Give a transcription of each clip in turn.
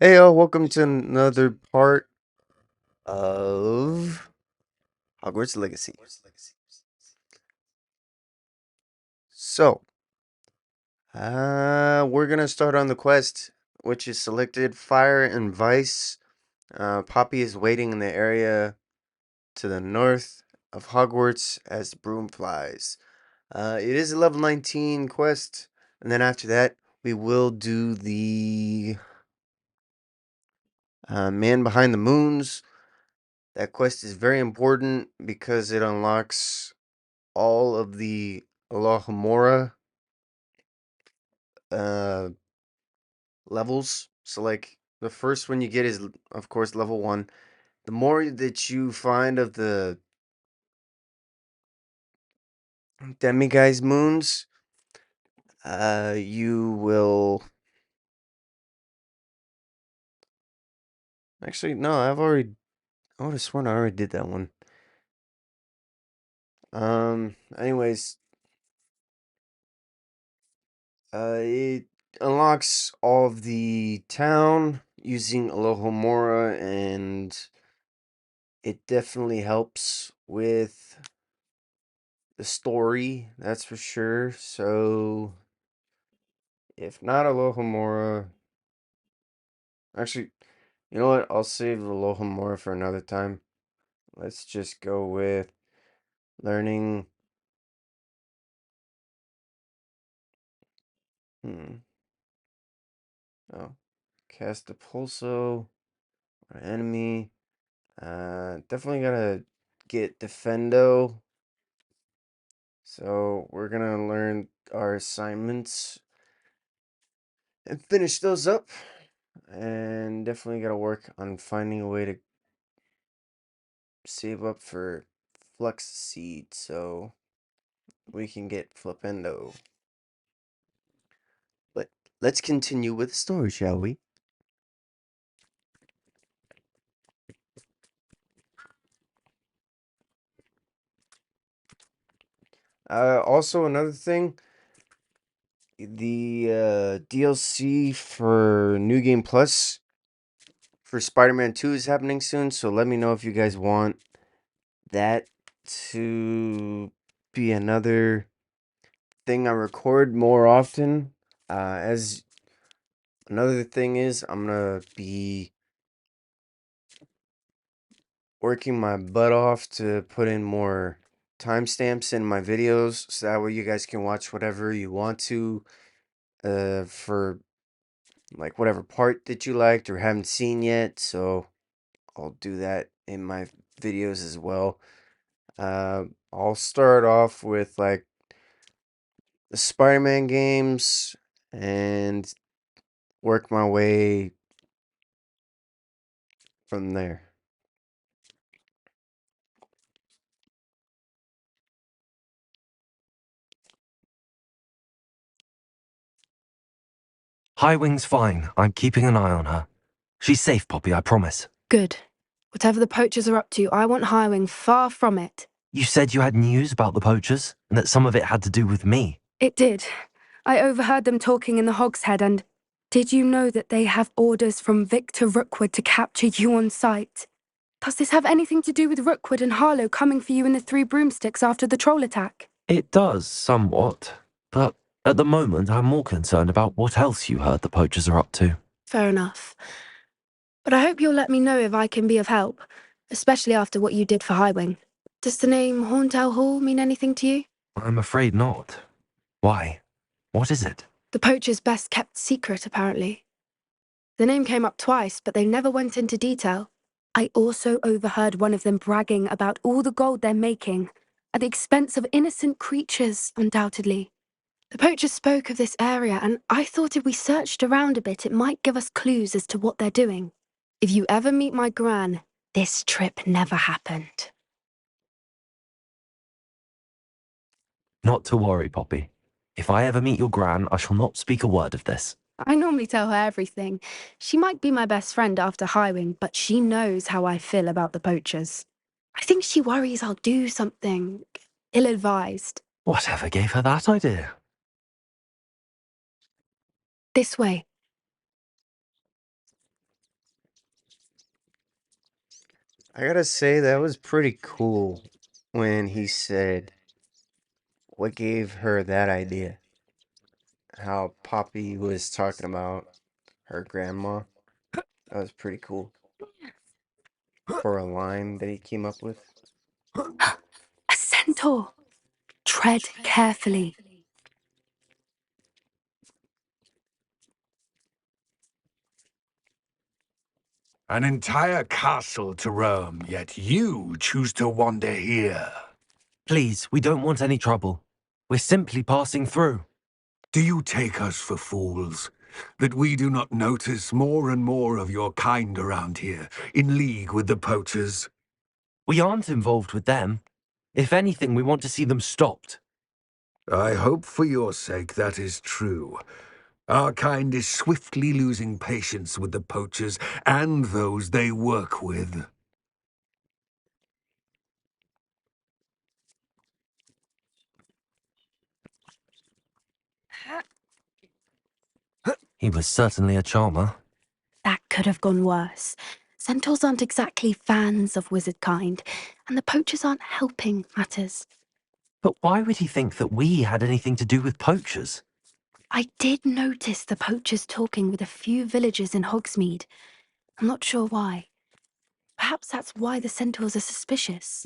Hey, y'all, welcome to another part of Hogwarts Legacy. So, we're gonna start on the quest, which is selected Fire and Vice. Poppy is waiting in the area to the north of Hogwarts as the broom flies. It is a level 19 quest, and then after that, we will do the Man Behind the Moons. That quest is very important because it unlocks all of the Alohomora uh levels. So like the first one you get is of course level 1. The more that you find of the demiguise moons, you will actually no, I would have sworn I already did that one. Anyways, it unlocks all of the town using Alohomora, and it definitely helps with the story, that's for sure. So, if not Alohomora, actually, you know what? I'll save Alohomora for another time. Let's just go with learning. Hmm. Oh, cast a pulso on enemy. Definitely gotta get Defendo. So we're gonna learn our assignments and finish those up. And definitely gotta work on finding a way to save up for Flux Seed so we can get Flipendo. But let's continue with the story, shall we? Also another thing, the DLC for New Game Plus for Spider-Man 2 is happening soon, so let me know if you guys want that to be another thing I record more often. As another thing is, I'm gonna be working my butt off to put in more timestamps in my videos so that way you guys can watch whatever you want to for like whatever part that you liked or haven't seen yet. So I'll do that in my videos as well. I'll start off with like the Spider-Man games and work my way from there. Highwing's fine. I'm keeping an eye on her. She's safe, Poppy, I promise. Good. Whatever the poachers are up to, I want Highwing far from it. You said you had news about the poachers, and that some of it had to do with me. It did. I overheard them talking in the Hogshead, and did you know that they have orders from Victor Rookwood to capture you on sight? Does this have anything to do with Rookwood and Harlow coming for you in the Three Broomsticks after the troll attack? It does, somewhat. But at the moment, I'm more concerned about what else you heard the poachers are up to. Fair enough. But I hope you'll let me know if I can be of help, especially after what you did for Highwing. Does the name Horntail Hall mean anything to you? I'm afraid not. Why? What is it? The poacher's best kept secret, apparently. The name came up twice, but they never went into detail. I also overheard one of them bragging about all the gold they're making, at the expense of innocent creatures, undoubtedly. The poachers spoke of this area, and I thought if we searched around a bit, it might give us clues as to what they're doing. If you ever meet my gran, this trip never happened. Not to worry, Poppy. If I ever meet your gran, I shall not speak a word of this. I normally tell her everything. She might be my best friend after Highwing, but she knows how I feel about the poachers. I think she worries I'll do something ill-advised. Whatever gave her that idea? This way. I gotta say, that was pretty cool when he said what gave her that idea. How Poppy was talking about her grandma. That was pretty cool for a line that he came up with. A centaur! Tread carefully. An entire castle to roam, yet you choose to wander here. Please, we don't want any trouble. We're simply passing through. Do you take us for fools? That we do not notice more and more of your kind around here, in league with the poachers? We aren't involved with them. If anything, we want to see them stopped. I hope for your sake that is true. Our kind is swiftly losing patience with the poachers and those they work with. He was certainly a charmer. That could have gone worse. Centaurs aren't exactly fans of wizard kind, and the poachers aren't helping matters. But why would he think that we had anything to do with poachers? I did notice the poachers talking with a few villagers in Hogsmeade. I'm not sure why. Perhaps that's why the centaurs are suspicious.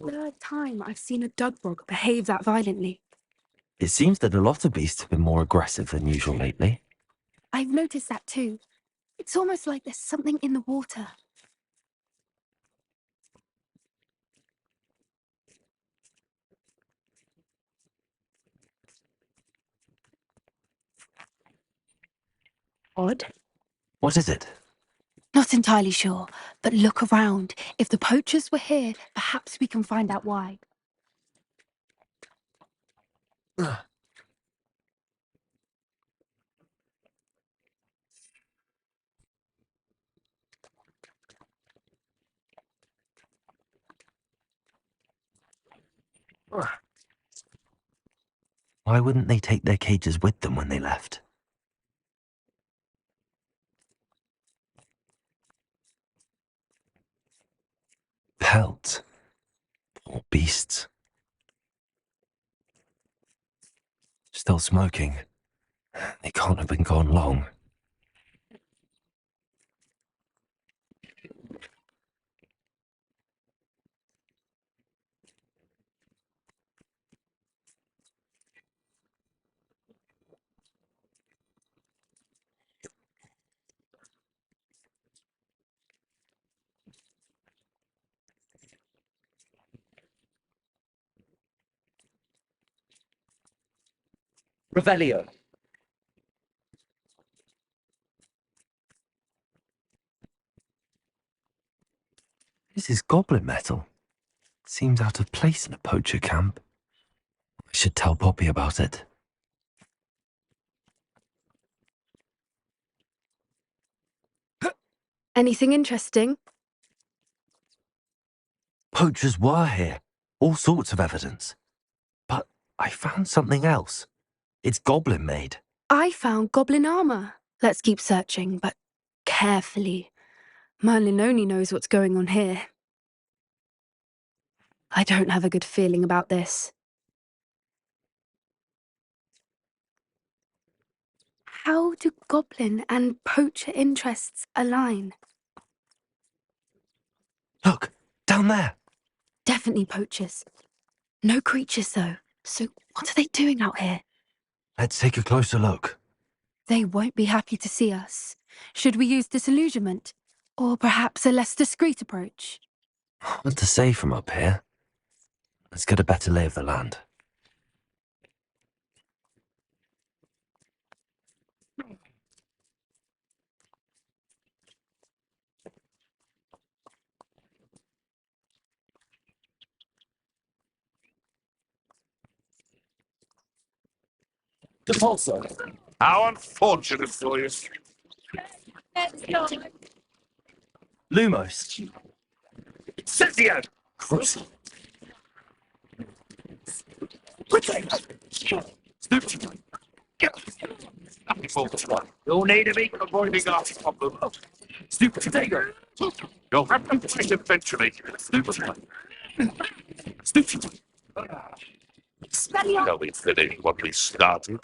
Third time I've seen a Dugbrog behave that violently. It seems that a lot of beasts have been more aggressive than usual lately. I've noticed that too. It's almost like there's something in the water. Odd. What is it? Not entirely sure, but look around. If the poachers were here, perhaps we can find out why. Why wouldn't they take their cages with them when they left? Pelts. Poor beasts. Still smoking. They can't have been gone long. Revelio. This is goblin metal. Seems out of place in a poacher camp. I should tell Poppy about it. Anything interesting? Poachers were here. All sorts of evidence. But I found something else. It's goblin made. I found goblin armor. Let's keep searching, but carefully. Merlin only knows what's going on here. I don't have a good feeling about this. How do goblin and poacher interests align? Look, down there. Definitely poachers. No creatures, though. So what are they doing out here? Let's take a closer look. They won't be happy to see us. Should we use disillusionment? Or perhaps a less discreet approach? Hard to say from up here. Let's get a better lay of the land. How unfortunate for you. Lumos. Cynthia! You'll need a big avoiding our problem. Stupid potato. You'll have to fight eventually. Stupid. Stupid. Shall we finish what we started?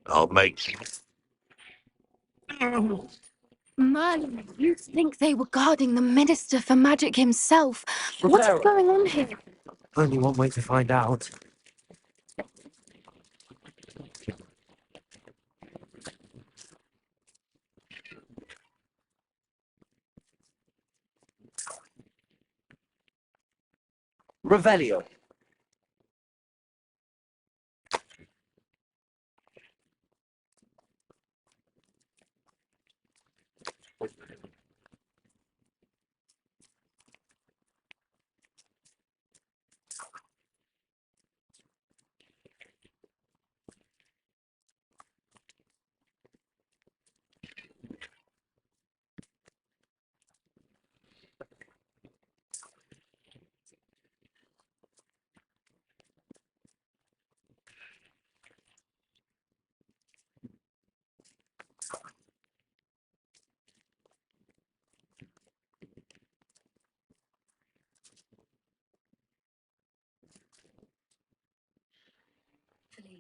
I'll make you. Merlin, you think they were guarding the Minister for Magic himself? What is going on here? Only one way to find out. Revelio.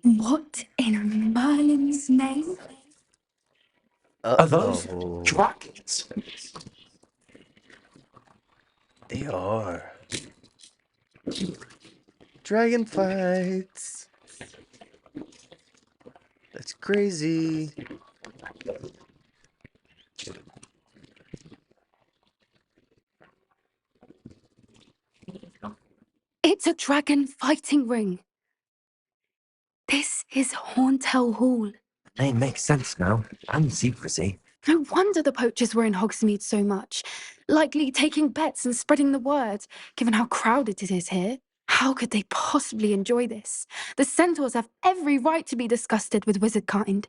What in Merlin's name? Are those Uh-oh. dragons? They are. Dragon fights. That's crazy. It's a dragon fighting ring. This is Hauntel Hall. Name makes sense now. And secrecy. No wonder the poachers were in Hogsmeade so much. Likely taking bets and spreading the word, given how crowded it is here. How could they possibly enjoy this? The centaurs have every right to be disgusted with wizard kind.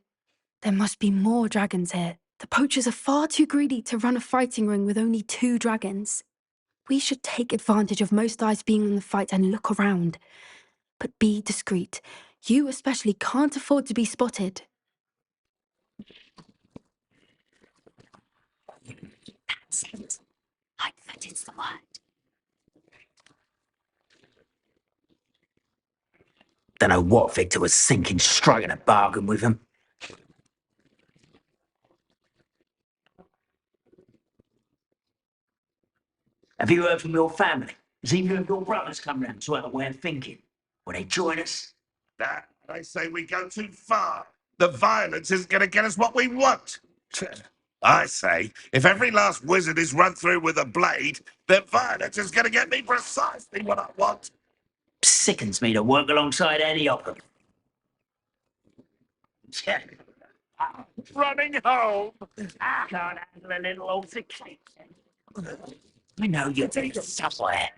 There must be more dragons here. The poachers are far too greedy to run a fighting ring with only 2 dragons. We should take advantage of most eyes being on the fight and look around. But be discreet. You especially can't afford to be spotted. That's it. Lightfoot is the word. Don't know what Victor was thinking, striking a bargain with him. Have you heard from your family? Has either of your brothers come round to our way of thinking? Will they join us? Nah, I say we go too far. The violence isn't going to get us what we want. I say, if every last wizard is run through with a blade, then violence is going to get me precisely what I want. Sickens me to work alongside any of them. Running home. I can't handle a little altercation. I know you're somewhere.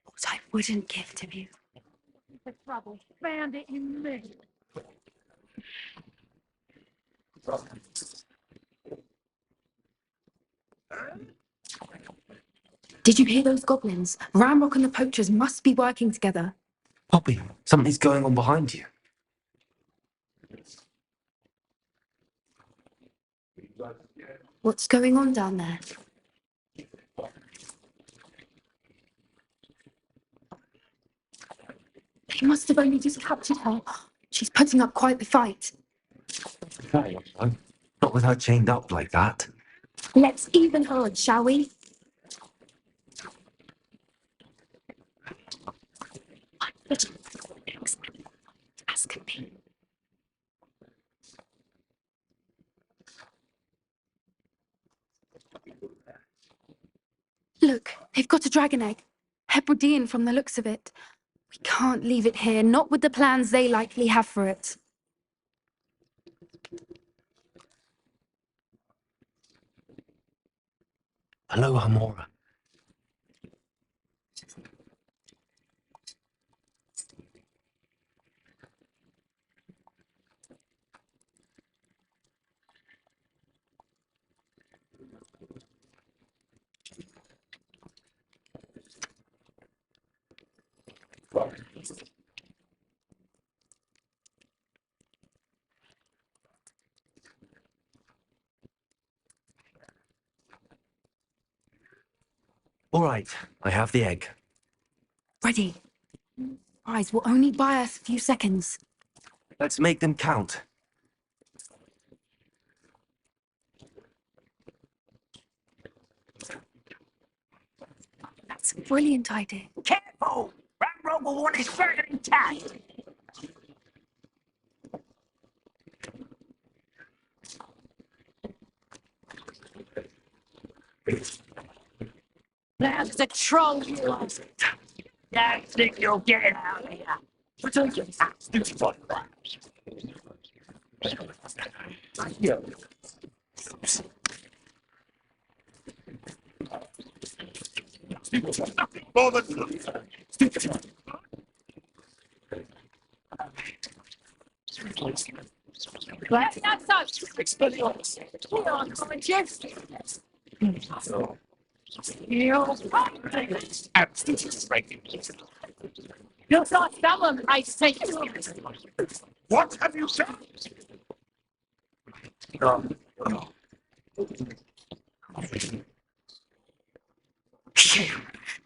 What I wouldn't give to you. The trouble found it in me. Did you hear those goblins? Ramrock and the poachers must be working together. Poppy, something's going on behind you. What's going on down there? They must have only just captured her. She's putting up quite the fight. No, not with her chained up like that. Let's even her, shall we? As can be. Look, they've got a dragon egg. Hebridean from the looks of it. We can't leave it here, not with the plans they likely have for it. Hello, Hamora. All right, I have the egg. Ready. Eyes will only buy us a few seconds. Let's make them count. That's a brilliant idea. Careful! Rambo will want his burger intact. That's the troll you are. Don't think you'll get it out of here. More than That's so. We are going to. You'll not tell them I sent you. what have you said?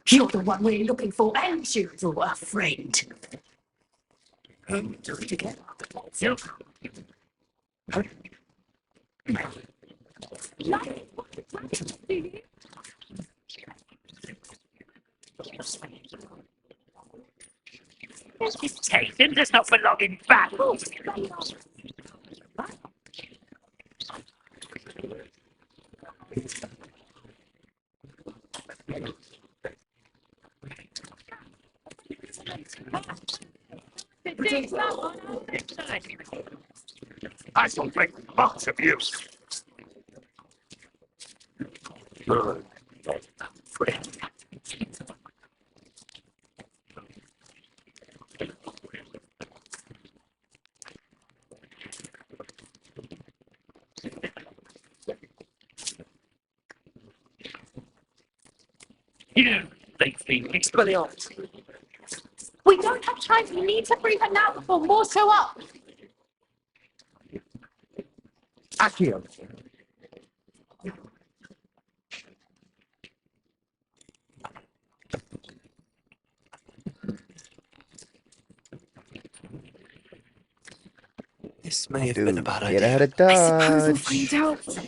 You're the one we're looking for, and you're a friend. Do it again. You Take him, there's not belonging back. I shall make much of you. You think me expelliarmus. We don't have time. We need to free her now before more show up. Accio. This may have been a Dude, bad get idea. out of I suppose we'll Dodge. find out.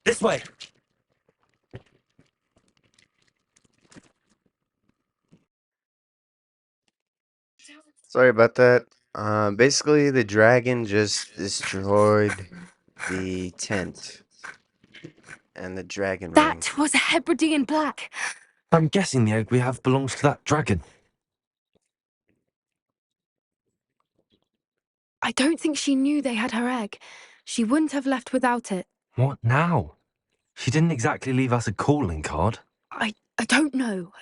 This way. Sorry about that. Basically, the dragon just destroyed the tent and the dragon ring. That was a Hebridean black. I'm guessing the egg we have belongs to that dragon. I don't think she knew they had her egg. She wouldn't have left without it. What now? She didn't exactly leave us a calling card. I don't know.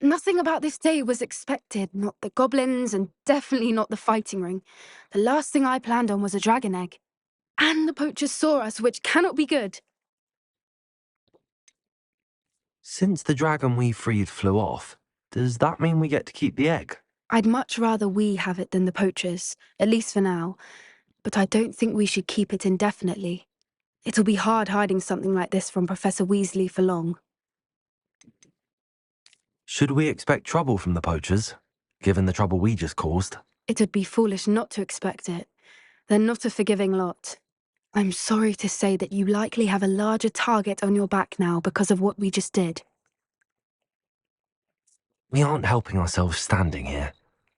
Nothing about this day was expected, not the goblins, and definitely not the fighting ring. The last thing I planned on was a dragon egg. And the poachers saw us, which cannot be good. Since the dragon we freed flew off, does that mean we get to keep the egg? I'd much rather we have it than the poachers, at least for now. But I don't think we should keep it indefinitely. It'll be hard hiding something like this from Professor Weasley for long. Should we expect trouble from the poachers, given the trouble we just caused? It would be foolish not to expect it. They're not a forgiving lot. I'm sorry to say that you likely have a larger target on your back now because of what we just did. We aren't helping ourselves standing here.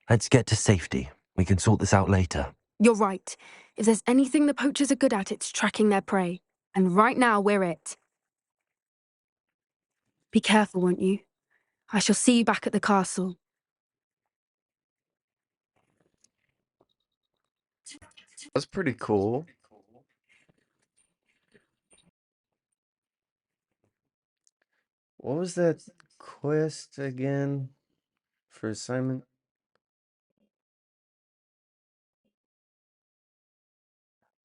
Let's get to safety. We can sort this out later. You're right. If there's anything the poachers are good at, it's tracking their prey. And right now, we're it. Be careful, won't you? I shall see you back at the castle. That's pretty cool. What was that quest again for assignment?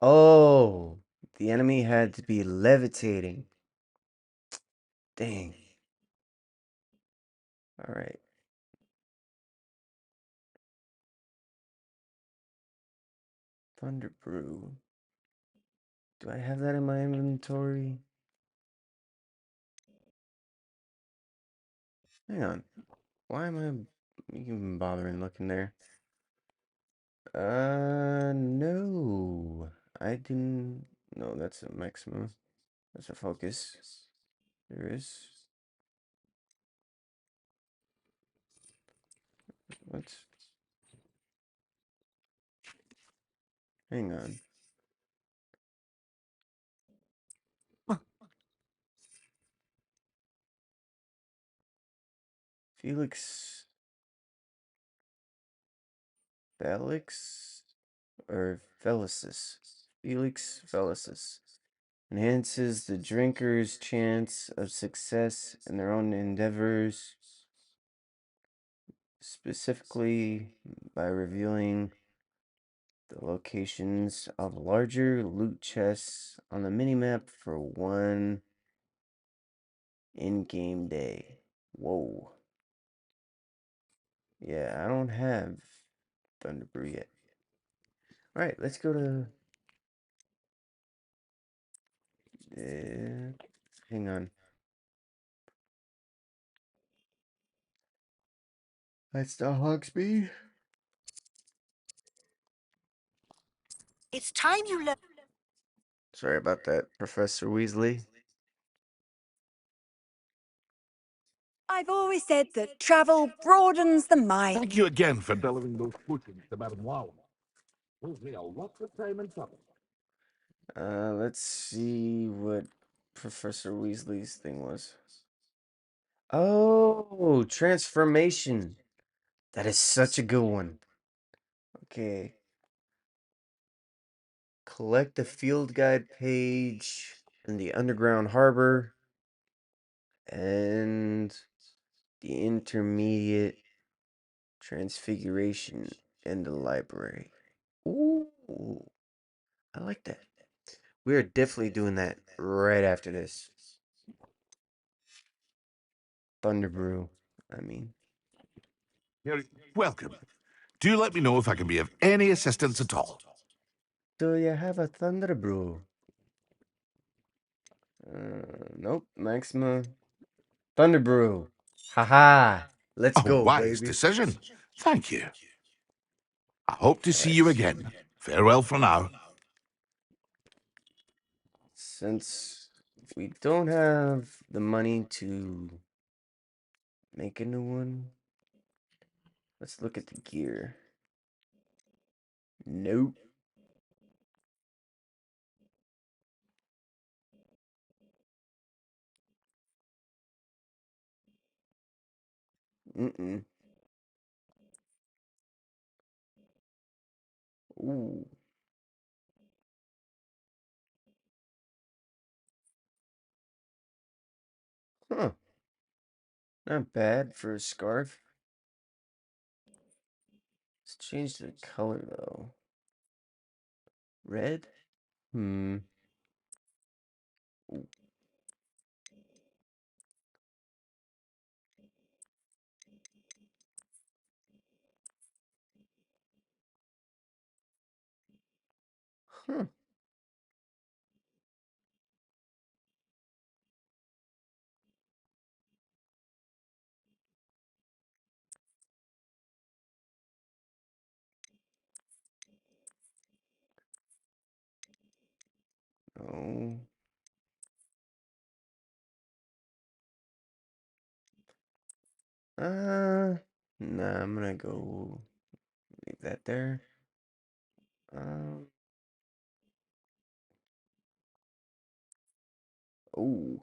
Oh, the enemy had to be levitating. Dang. All right. Thunder Brew. Do I have that in my inventory? Hang on. Why am I even bothering looking there? No. I didn't. No, that's a maximum. That's a focus. There is. What? Hang on. Felix. Felix? Or Felicis? Felix Felicis. Enhances the drinker's chance of success in their own endeavors, specifically by revealing the locations of larger loot chests on the minimap for one in-game day. Whoa. Yeah, I don't have Thunderbrew yet. Alright, let's go to... hang on. That's the Hogsmeade. It's time you learn. Sorry about that, Professor Weasley. I've always said that travel broadens the mind. Thank you again for delivering those puddings to Madame Wow. Saves me a lot of time and trouble. Let's see what Professor Weasley's thing was. Oh, transformation. That is such a good one. Okay. Collect the field guide page in the underground harbor and the intermediate transfiguration in the library. Ooh, I like that. We are definitely doing that right after this. Thunderbrew, I mean. You're welcome. Do let me know if I can be of any assistance at all. Do you have a Thunderbrew? Nope. Maxima. Thunderbrew. Haha. Let's A go, wise baby. decision. Thank you. I hope to see Alright. you again. Farewell for now. Since we don't have the money to make a new one, let's look at the gear. Nope. Mm-mm. Ooh. Huh. Not bad for a scarf. Let's change the color, though. Red? Hmm. Ooh. Huh. No. Nah, I'm gonna go leave that there. Um, oh,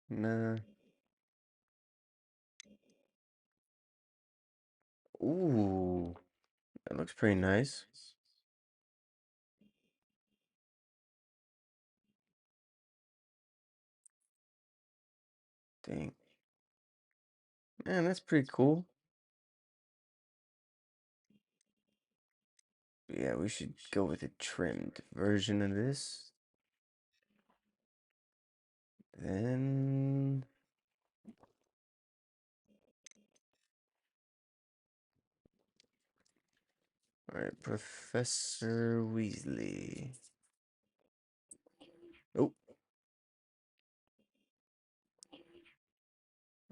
nah. Ooh, that looks pretty nice. Dang. Man, that's pretty cool. Yeah, we should go with a trimmed version of this. Then, all right, Professor Weasley. Oh,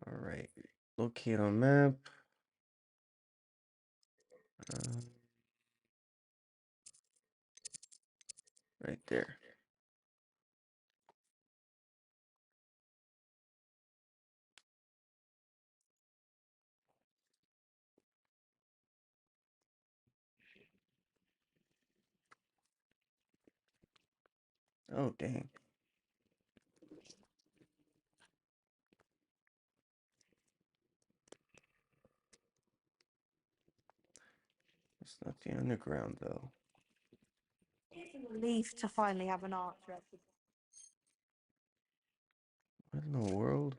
all right. Locate on map. Uh, right there. Oh, dang. It's not the underground though. Relief to finally have an art director. What in the world?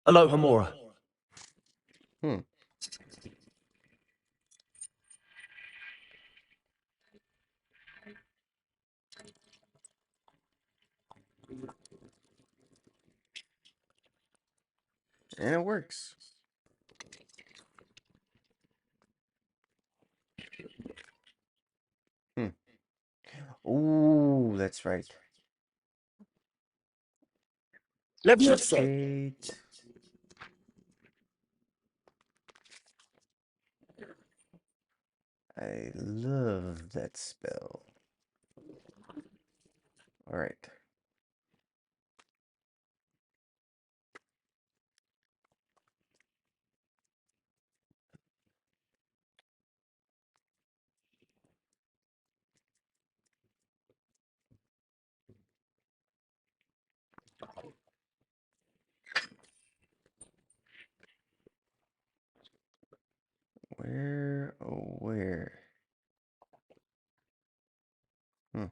Aloha Mora. Hmm. And it works. Hmm. Ooh, that's right. Levitate. I love that spell. All right. Where? Oh, where? Hmm.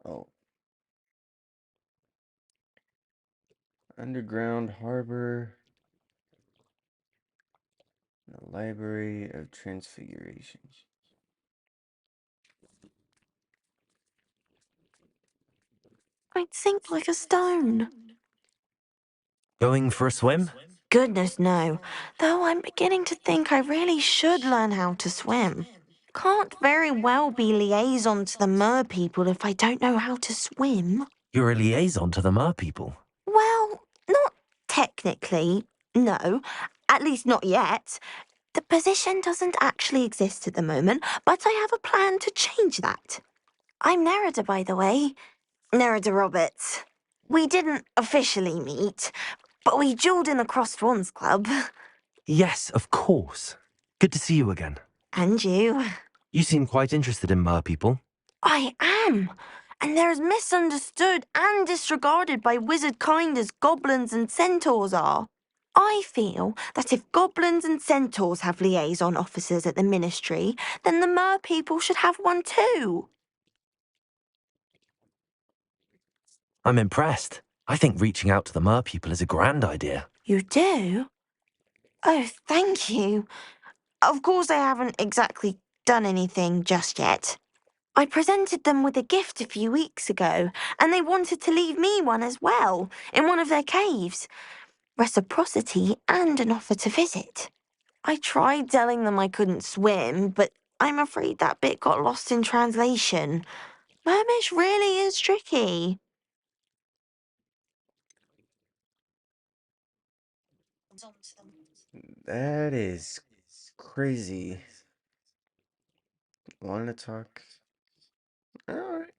Oh, underground harbor. The Library of Transfiguration. I'd sink like a stone. Going for a swim? Goodness, no. Though I'm beginning to think I really should learn how to swim. Can't very well be liaison to the mer people if I don't know how to swim. You're a liaison to the mer people. Well, not technically, no. At least not yet. The position doesn't actually exist at the moment, but I have a plan to change that. I'm Nerida, by the way. Nerida Roberts. We didn't officially meet, but we duelled in the Crossed Wands Club. Yes, of course. Good to see you again. And you. You seem quite interested in mer people. I am. And they're as misunderstood and disregarded by wizard kind as goblins and centaurs are. I feel that if goblins and centaurs have liaison officers at the ministry, then the mer people should have one too. I'm impressed. I think reaching out to the mer people is a grand idea. You do? Oh, thank you. Of course, I haven't exactly done anything just yet. I presented them with a gift a few weeks ago, and they wanted to leave me one as well, in one of their caves. Reciprocity and an offer to visit. I tried telling them I couldn't swim, but I'm afraid that bit got lost in translation. Mermish really is tricky. That is crazy. Want to talk? Alright,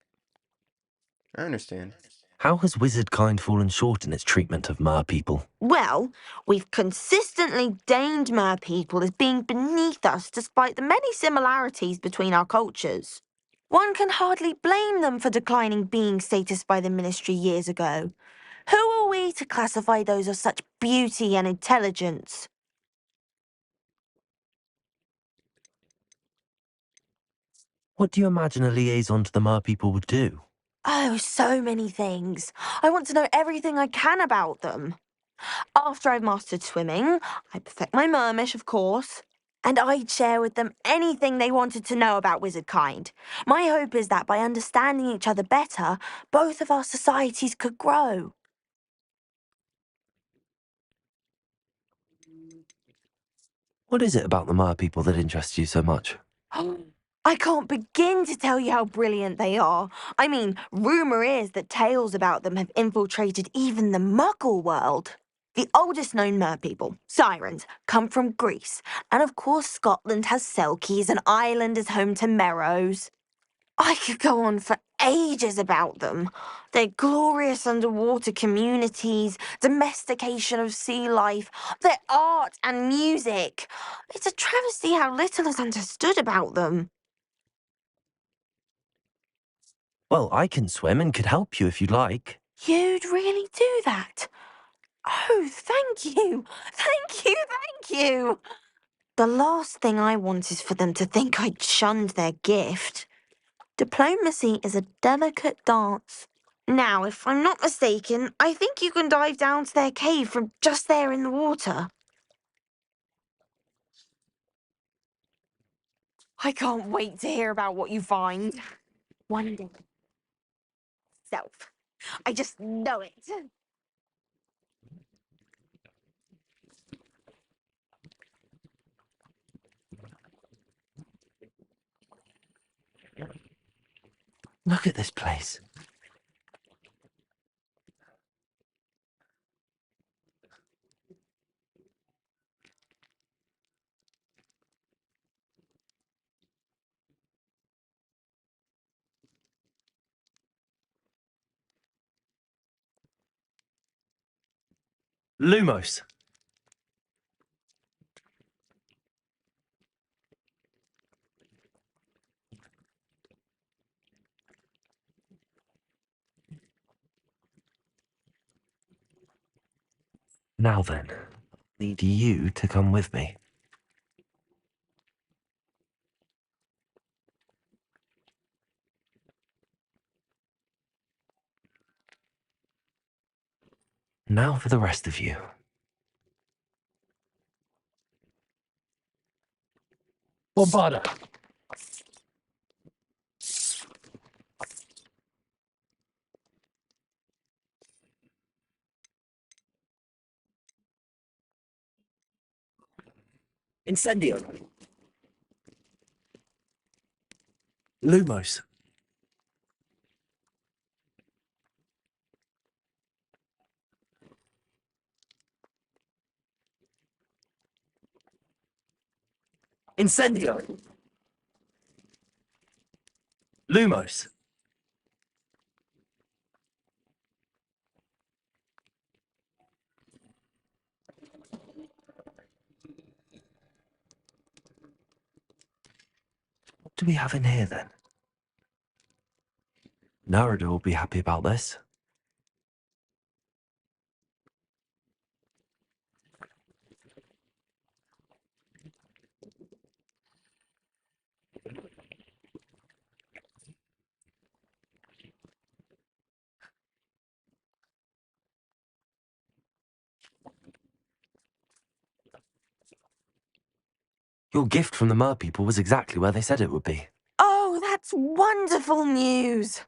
I understand. How has wizard kind fallen short in its treatment of mer people? Well, we've consistently deemed mer people as being beneath us despite the many similarities between our cultures. One can hardly blame them for declining being status by the ministry years ago. Who are we to classify those of such beauty and intelligence? What do you imagine a liaison to the mer people would do? Oh, so many things. I want to know everything I can about them. After I've mastered swimming, I perfect my mermish, of course, and I'd share with them anything they wanted to know about wizard kind. My hope is that by understanding each other better, both of our societies could grow. What is it about the mer people that interests you so much? I can't begin to tell you how brilliant they are. I mean, rumour is that tales about them have infiltrated even the Muggle world. The oldest known merpeople, sirens, come from Greece. And of course, Scotland has Selkies and Ireland is home to Merrows. I could go on for ages about them. Their glorious underwater communities, domestication of sea life, their art and music. It's a travesty how little is understood about them. Well, I can swim and could help you if you'd like. You'd really do that? Oh, thank you. Thank you, thank you. The last thing I want is for them to think I'd shunned their gift. Diplomacy is a delicate dance. Now, if I'm not mistaken, I think you can dive down to their cave from just there in the water. I can't wait to hear about what you find. One day. Self. I just know it. Look at this place. Lumos. Now then, need you to come with me. Now for the rest of you. Bombarda. Incendio. Lumos. Incendio. Lumos. What do we have in here then? Narada will be happy about this. Your gift from the mer people was exactly where they said it would be. Oh, that's wonderful news.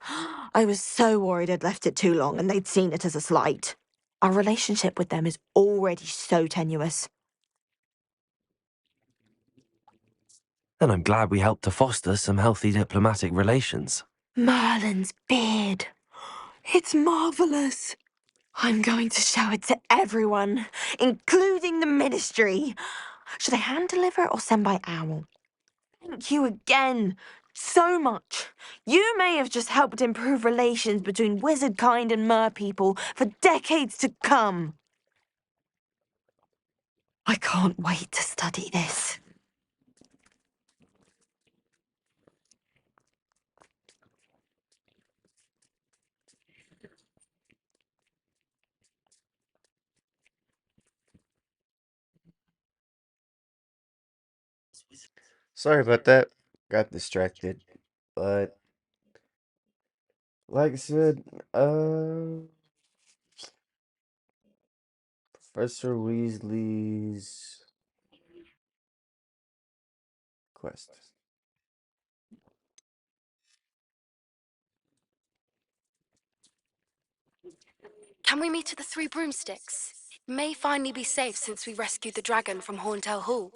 I was so worried I'd left it too long and they'd seen it as a slight. Our relationship with them is already so tenuous. Then I'm glad we helped to foster some healthy diplomatic relations. Merlin's beard. It's marvellous. I'm going to show it to everyone, including the ministry. Should I hand deliver it or send by owl? Thank you again so much. You may have just helped improve relations between wizard kind and mer people for decades to come. I can't wait to study this. Sorry about that. Got distracted. But like I said, Professor Weasley's quest. Can we meet at the Three Broomsticks? It may finally be safe since we rescued the dragon from Horntail Hall.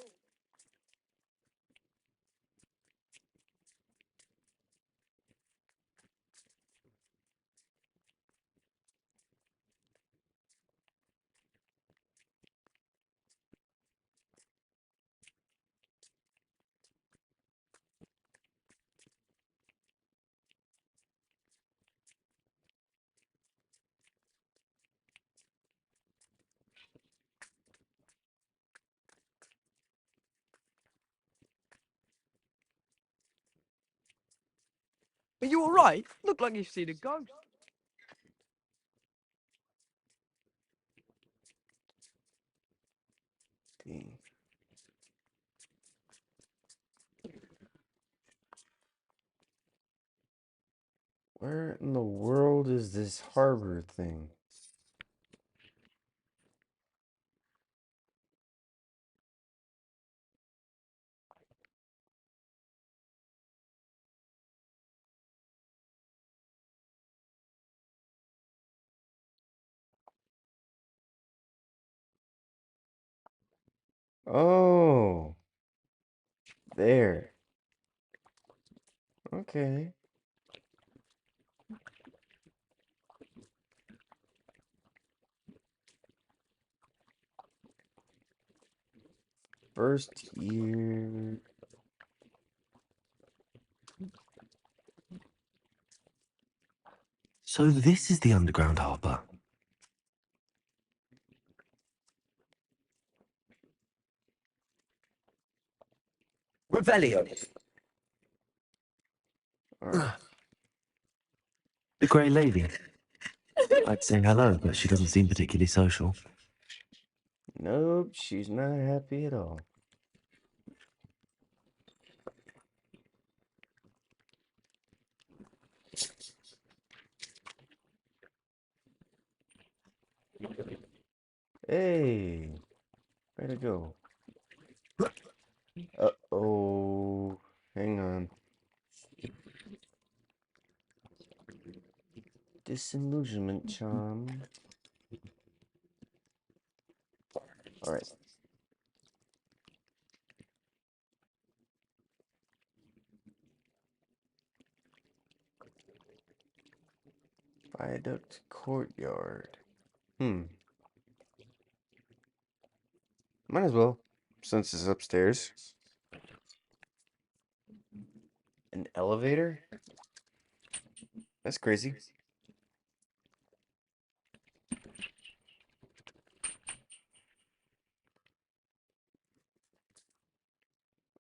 Are you all right? Look like you've seen a ghost. Dang. Where in the world is this harbor thing? Oh, there. Okay. First year. So this is the underground harbour. Revelio. All right. The Grey Lady. I'd say hello, but she doesn't seem particularly social. Nope, she's not happy at all. Hey, way to go. Uh-oh. Hang on. Disillusionment charm. All right. Viaduct courtyard. Hmm. Might as well, since it's upstairs. An elevator? That's crazy.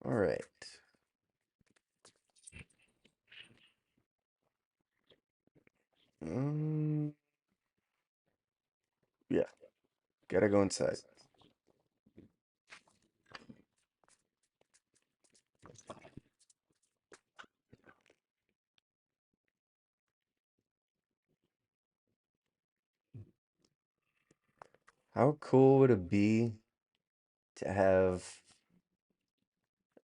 All right. Um. Yeah. Gotta go inside. How cool would it be to have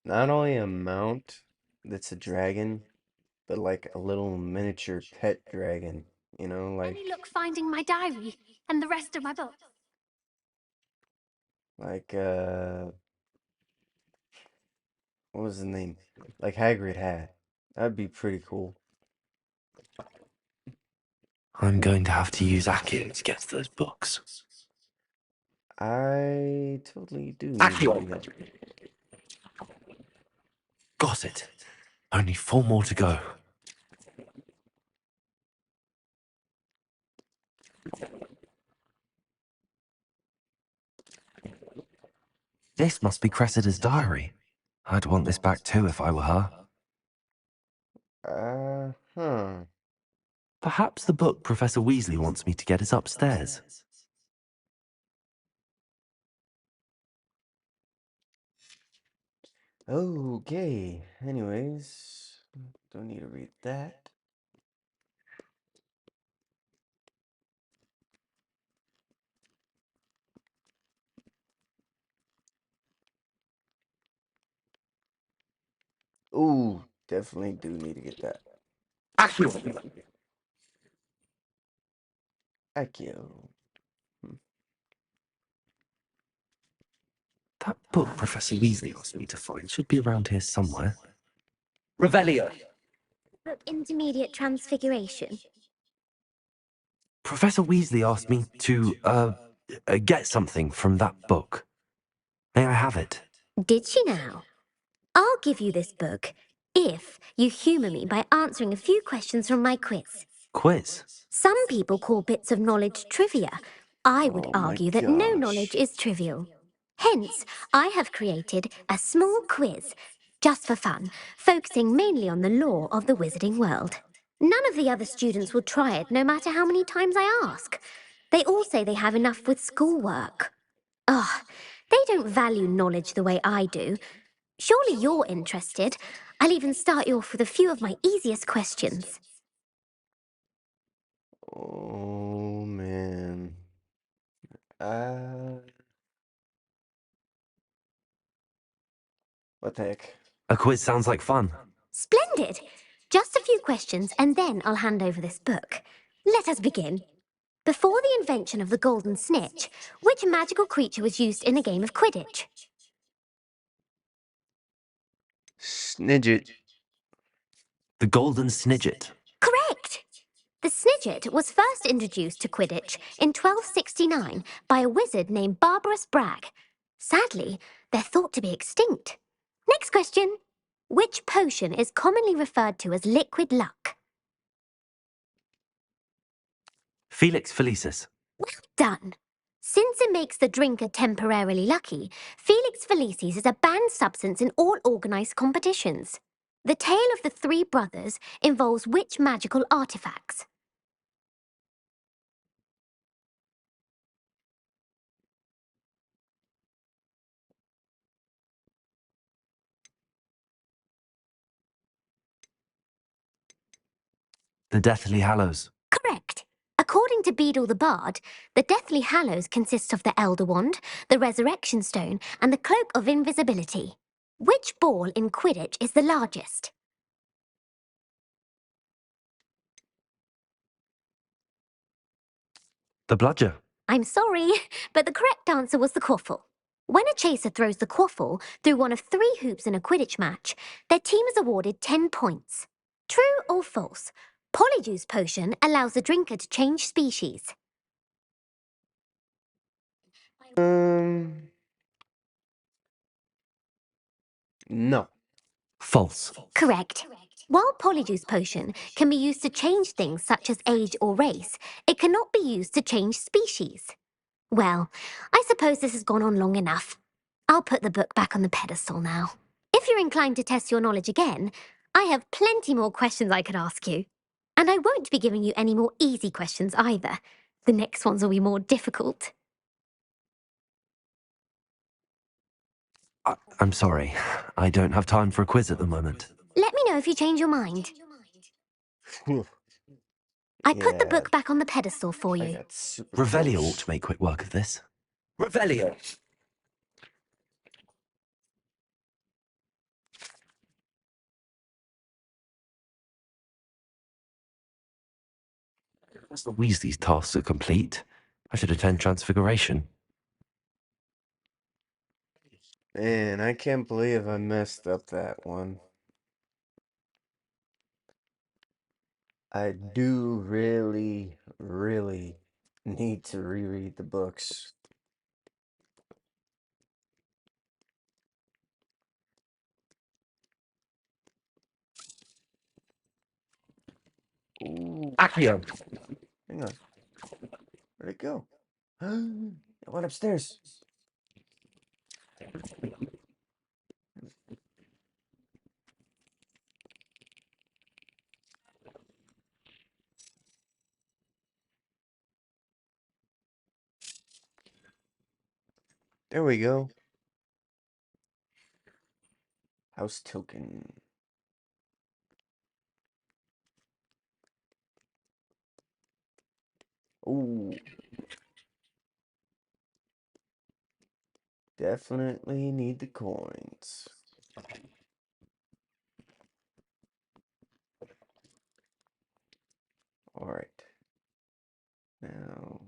not only a mount that's a dragon, but like a little miniature pet dragon? You know, Any like luck finding my diary and the rest of my books? like what was his name? Like Hagrid had. That'd be pretty cool. I'm going to have to use Accio to get to those books. I totally do need to do that. Got it. Only 4 more to go. This must be Cressida's diary. I'd want this back too if I were her. Huh. Perhaps the book Professor Weasley wants me to get is upstairs. Okay. Anyways, don't need to read that. Ooh, definitely do need to get that. Accio. That book Professor Weasley asked me to find should be around here somewhere. Revelio. Book Intermediate Transfiguration. Professor Weasley asked me to, get something from that book. May I have it? Did she now? I'll give you this book if you humour me by answering a few questions from my quiz. Quiz? Some people call bits of knowledge trivia. I would Oh my argue that no knowledge gosh. is trivial. Hence, I have created a small quiz, just for fun, focusing mainly on the lore of the wizarding world. None of the other students will try it, no matter how many times I ask. They all say they have enough with schoolwork. Ugh, they don't value knowledge the way I do. Surely you're interested. I'll even start you off with a few of my easiest questions. Oh man. What the heck? A quiz sounds like fun. Splendid! Just a few questions and then I'll hand over this book. Let us begin. Before the invention of the golden snitch, which magical creature was used in a game of Quidditch? Snidget. The Golden Snidget. Correct! The Snidget was first introduced to Quidditch in 1269 by a wizard named Barbarous Bragg. Sadly, they're thought to be extinct. Next question. Which potion is commonly referred to as liquid luck? Felix Felicis. Well done. Since it makes the drinker temporarily lucky, Felix Felicis is a banned substance in all organised competitions. The tale of the three brothers involves which magical artifacts? The Deathly Hallows. Correct. According to Beadle the Bard, the Deathly Hallows consists of the Elder Wand, the Resurrection Stone, and the Cloak of Invisibility. Which ball in Quidditch is the largest? The Bludger. I'm sorry, but the correct answer was the quaffle. When a chaser throws the quaffle through one of 3 hoops in a Quidditch match, their team is awarded 10 points. True or false? Polyjuice potion allows the drinker to change species. No. False. Correct. While Polyjuice potion can be used to change things such as age or race, it cannot be used to change species. Well, I suppose this has gone on long enough. I'll put the book back on the pedestal now. If you're inclined to test your knowledge again, I have plenty more questions I could ask you. And I won't be giving you any more easy questions either. The next ones will be more difficult. I'm sorry. I don't have time for a quiz at the moment. Let me know if you change your mind. I put the Yeah, book back on the pedestal for I you. got super Revelio close. ought to make quick work of this. Revelio. As the Weasley's tasks are complete, I should attend Transfiguration. Man, I can't believe I messed up that one. I do really, really need to reread the books. Ooh, Accio. hang on. Where'd it go? It went upstairs. There we go. House token. Ooh. Definitely need the coins. Alright. Now,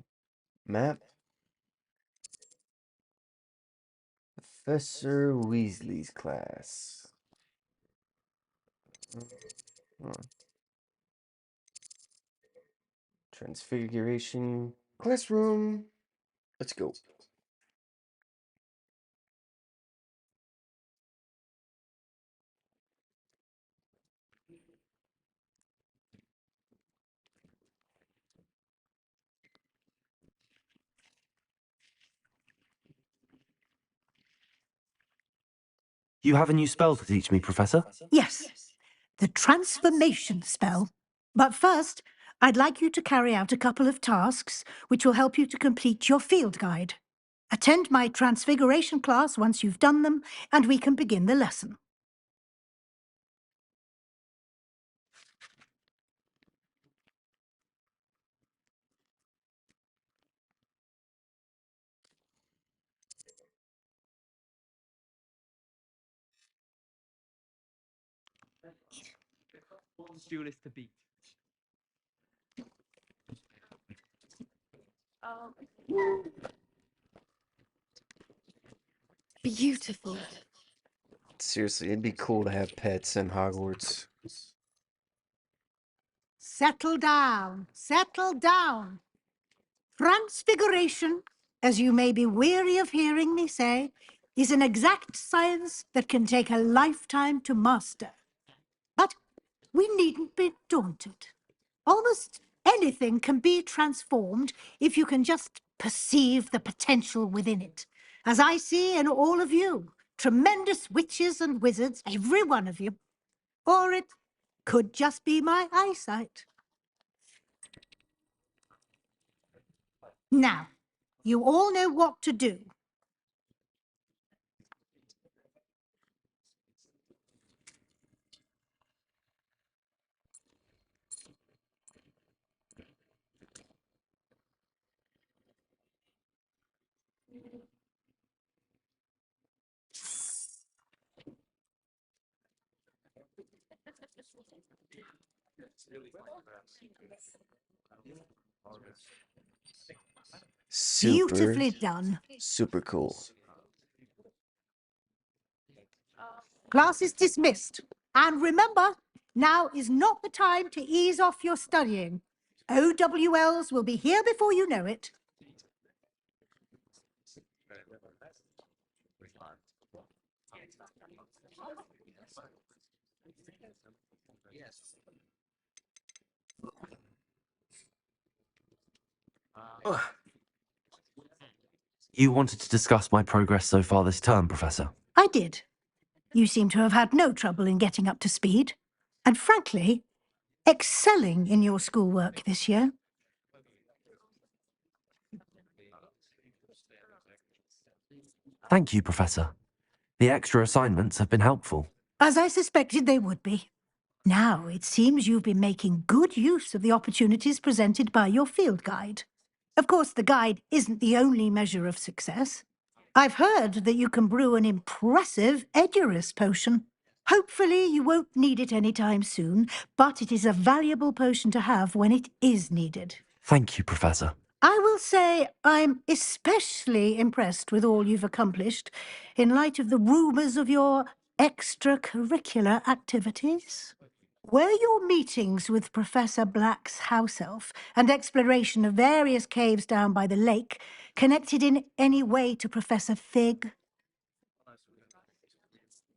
map. Professor Weasley's class. Transfiguration. Classroom. Let's go. You have a new spell to teach me, Professor? Yes, the transformation spell. But first, I'd like you to carry out a couple of tasks which will help you to complete your field guide. Attend my transfiguration class once you've done them, and we can begin the lesson. Duelist to beat. Beautiful. Seriously, it'd be cool to have pets in Hogwarts. Settle down, settle down. Transfiguration, as you may be weary of hearing me say, is an exact science that can take a lifetime to master. But we needn't be daunted. Almost anything can be transformed if you can just perceive the potential within it. As I see in all of you, tremendous witches and wizards, every one of you. Or it could just be my eyesight. Now, you all know what to do. Super, Beautifully done. super cool. Class is dismissed. And remember, now is not the time to ease off your studying. OWLs will be here before you know it. You wanted to discuss my progress so far this term, Professor? I did. You seem to have had no trouble in getting up to speed. And frankly, excelling in your schoolwork this year. Thank you, Professor. The extra assignments have been helpful. As I suspected they would be. Now it seems you've been making good use of the opportunities presented by your field guide. Of course, the guide isn't the only measure of success. I've heard that you can brew an impressive Edurus potion. Hopefully you won't need it anytime soon, but it is a valuable potion to have when it is needed. Thank you, Professor. I will say I'm especially impressed with all you've accomplished in light of the rumours of your extracurricular activities. Were your meetings with Professor Black's house elf and exploration of various caves down by the lake connected in any way to Professor Fig?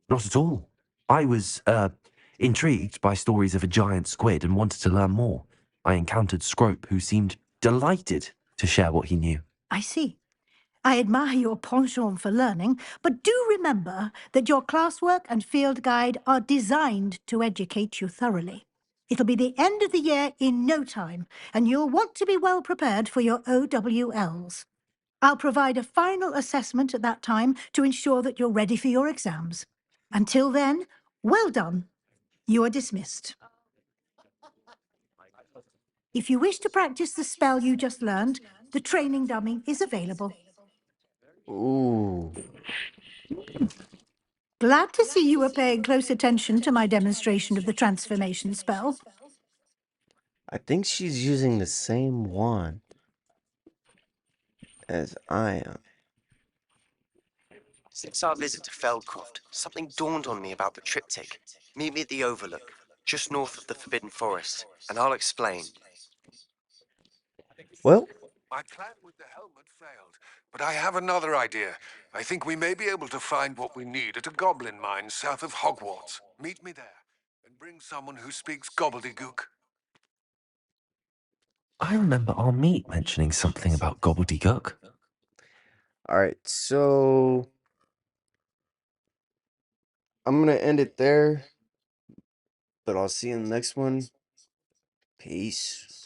Not at all. I was, intrigued by stories of a giant squid and wanted to learn more. I encountered Scrope, who seemed delighted to share what he knew. I see. I admire your penchant for learning, but do remember that your classwork and field guide are designed to educate you thoroughly. It'll be the end of the year in no time, and you'll want to be well prepared for your OWLs. I'll provide a final assessment at that time to ensure that you're ready for your exams. Until then, well done. You are dismissed. If you wish to practice the spell you just learned, the training dummy is available. Ooh. Glad to see you were paying close attention to my demonstration of the transformation spell. I think she's using the same one as I am. Since our visit to Feldcroft, something dawned on me about the triptych. Meet me at the Overlook, just north of the Forbidden Forest, and I'll explain. Well, My plan with the helmet failed, but I have another idea. I think we may be able to find what we need at a goblin mine south of Hogwarts. Meet me there, and bring someone who speaks gobbledygook. I remember our meet mentioning something about gobbledygook. alright, so I'm gonna end it there, but I'll see you in the next one. Peace.